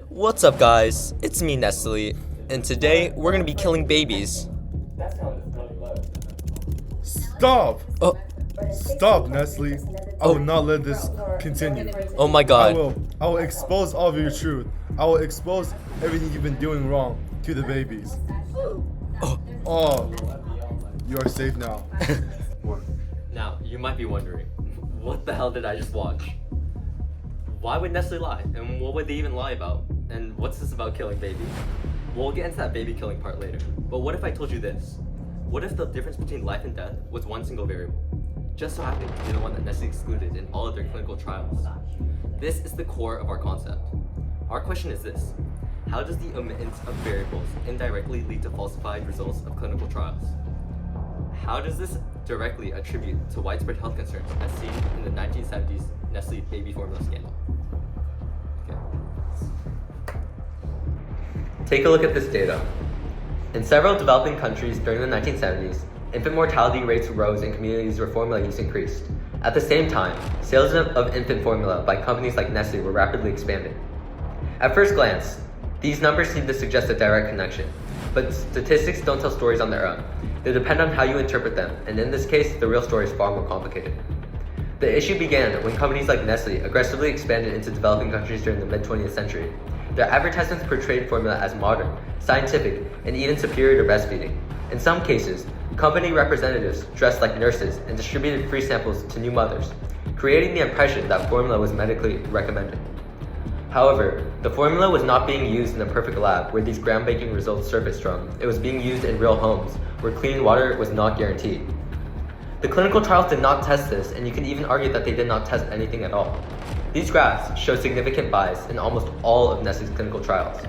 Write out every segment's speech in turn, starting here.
What's up, guys? It's me, Nestle, and today we're gonna be killing babies. Stop! Oh, Stop, Nestle. I will not let this continue. oh my I god. will expose all of your truth. I will expose everything you've been doing wrong to the babies. Oh, you are safe now. Now, you might be wondering, what the hell did I just watch? Why would Nestle lie? And what would they even lie about? And what's this about killing babies? We'll get into that baby killing part later. But what if I told you this? What if the difference between life and death was one single variable? Just so happened to be the one that Nestle excluded in all of their clinical trials. This is the core of our concept. Our question is this: how does the omittance of variables indirectly lead to falsified results of clinical trials? How does this directly attribute to widespread health concerns as seen in the 1970s Nestle baby formula scandal? Okay. Take a look at this data. In several developing countries during the 1970s, infant mortality rates rose in communities where formula use increased. At the same time, sales of infant formula by companies like Nestle were rapidly expanding. At first glance, these numbers seem to suggest a direct connection, but statistics don't tell stories on their own. They depend on how you interpret them, and in this case, the real story is far more complicated. The issue began when companies like Nestle aggressively expanded into developing countries during the mid-20th century. Their advertisements portrayed formula as modern, scientific, and even superior to breastfeeding. In some cases, company representatives dressed like nurses and distributed free samples to new mothers, creating the impression that formula was medically recommended. However, the formula was not being used in a perfect lab where these groundbreaking results surfaced from. It was being used in real homes where clean water was not guaranteed. The clinical trials did not test this, and you can even argue that they did not test anything at all. These graphs show significant bias in almost all of Nestle's clinical trials.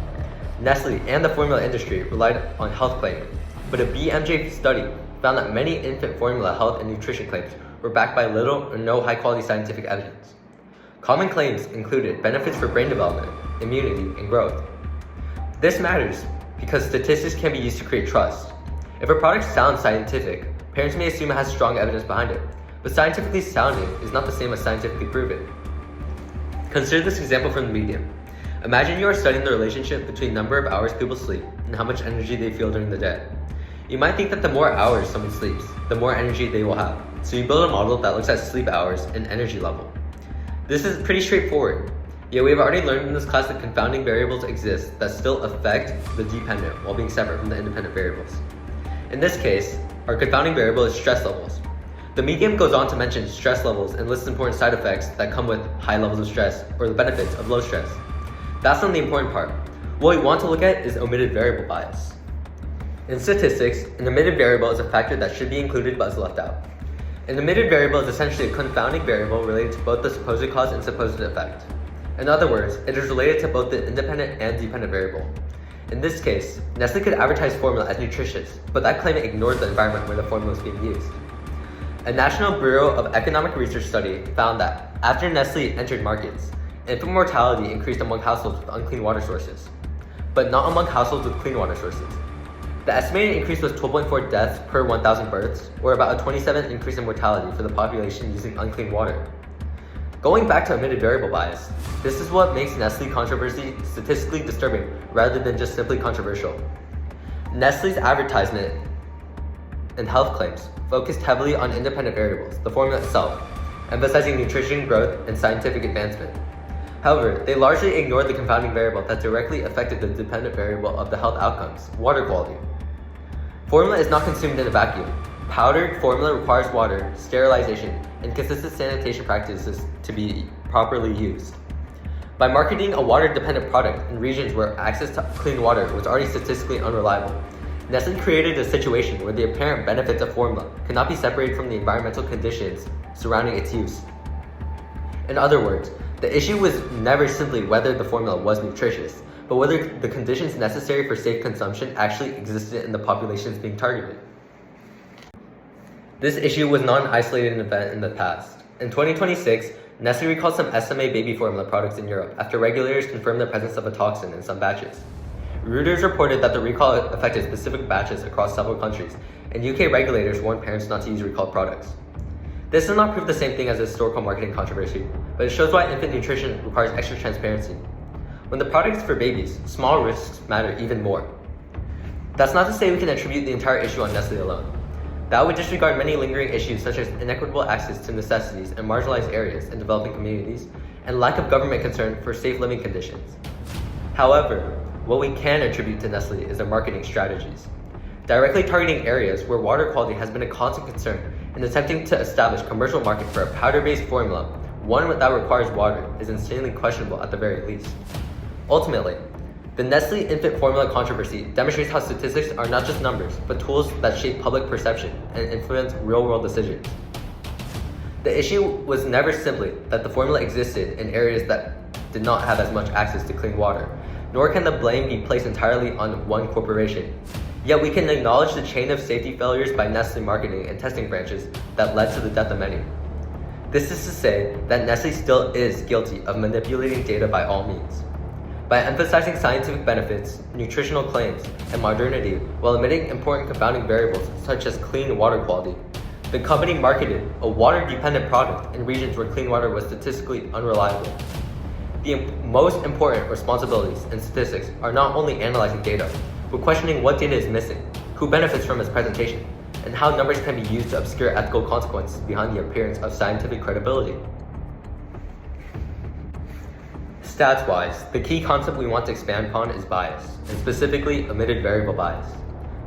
Nestle and the formula industry relied on health claims, but a BMJ study found that many infant formula health and nutrition claims were backed by little or no high-quality scientific evidence. Common claims included benefits for brain development, immunity, and growth. This matters because statistics can be used to create trust. If a product sounds scientific, parents may assume it has strong evidence behind it, but scientifically sounding is not the same as scientifically proven. Consider this example from the medium. Imagine you are studying the relationship between the number of hours people sleep and how much energy they feel during the day. You might think that the more hours someone sleeps, the more energy they will have, so you build a model that looks at sleep hours and energy level. This is pretty straightforward, yet we have already learned in this class that confounding variables exist that still affect the dependent while being separate from the independent variables. In this case, our confounding variable is stress levels. The medium goes on to mention stress levels and lists important side effects that come with high levels of stress or the benefits of low stress. That's not the important part. What we want to look at is omitted variable bias. In statistics, an omitted variable is a factor that should be included but is left out. An omitted variable is essentially a confounding variable related to both the supposed cause and supposed effect. In other words, it is related to both the independent and dependent variable. In this case, Nestle could advertise formula as nutritious, but that claim ignored the environment where the formula was being used. A National Bureau of Economic Research study found that after Nestle entered markets, infant mortality increased among households with unclean water sources, but not among households with clean water sources. The estimated increase was 12.4 deaths per 1,000 births, or about a 27% increase in mortality for the population using unclean water. Going back to omitted variable bias, this is what makes Nestle controversy statistically disturbing rather than just simply controversial. Nestle's advertisement and health claims focused heavily on independent variables, the formula itself, emphasizing nutrition, growth, and scientific advancement. However, they largely ignored the confounding variable that directly affected the dependent variable of the health outcomes, water quality. Formula is not consumed in a vacuum. Powdered formula requires water, sterilization, and consistent sanitation practices to be properly used. By marketing a water-dependent product in regions where access to clean water was already statistically unreliable, Nestle created a situation where the apparent benefits of formula cannot be separated from the environmental conditions surrounding its use. In other words, the issue was never simply whether the formula was nutritious, but whether the conditions necessary for safe consumption actually existed in the populations being targeted. This issue was not an isolated event in the past. In 2026, Nestle recalled some SMA baby formula products in Europe after regulators confirmed the presence of a toxin in some batches. Reuters reported that the recall affected specific batches across several countries, and UK regulators warned parents not to use recalled products. This does not prove the same thing as a historical marketing controversy, but it shows why infant nutrition requires extra transparency. When the product is for babies, small risks matter even more. That's not to say we can attribute the entire issue on Nestle alone. That would disregard many lingering issues such as inequitable access to necessities in marginalized areas in developing communities and lack of government concern for safe living conditions. However, what we can attribute to Nestle is their marketing strategies. Directly targeting areas where water quality has been a constant concern and attempting to establish commercial market for a powder-based formula, one that requires water, is insanely questionable at the very least. Ultimately, the Nestle infant formula controversy demonstrates how statistics are not just numbers, but tools that shape public perception and influence real-world decisions. The issue was never simply that the formula existed in areas that did not have as much access to clean water, nor can the blame be placed entirely on one corporation. Yet we can acknowledge the chain of safety failures by Nestle marketing and testing branches that led to the death of many. This is to say that Nestle still is guilty of manipulating data by all means. By emphasizing scientific benefits, nutritional claims, and modernity while omitting important confounding variables such as clean water quality, the company marketed a water-dependent product in regions where clean water was statistically unreliable. The most important responsibilities in statistics are not only analyzing data, but questioning what data is missing, who benefits from its presentation, and how numbers can be used to obscure ethical consequences behind the appearance of scientific credibility. Stats-wise, the key concept we want to expand upon is bias, and specifically omitted variable bias.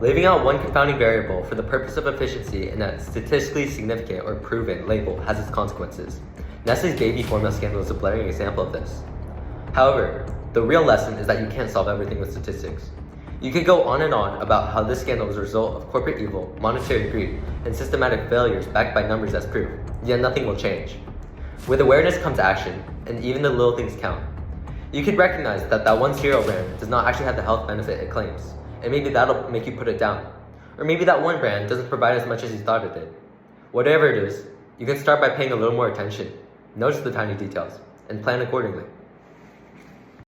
Leaving out one confounding variable for the purpose of efficiency in a statistically significant or proven label has its consequences. Nestle's baby formula scandal is a blaring example of this. However, the real lesson is that you can't solve everything with statistics. You could go on and on about how this scandal was a result of corporate evil, monetary greed, and systematic failures backed by numbers as proof, yet nothing will change. With awareness comes action, and even the little things count. You could recognize that one cereal brand does not actually have the health benefit it claims, and maybe that'll make you put it down. Or maybe that one brand doesn't provide as much as you thought it did. Whatever it is, you can start by paying a little more attention, notice the tiny details, and plan accordingly.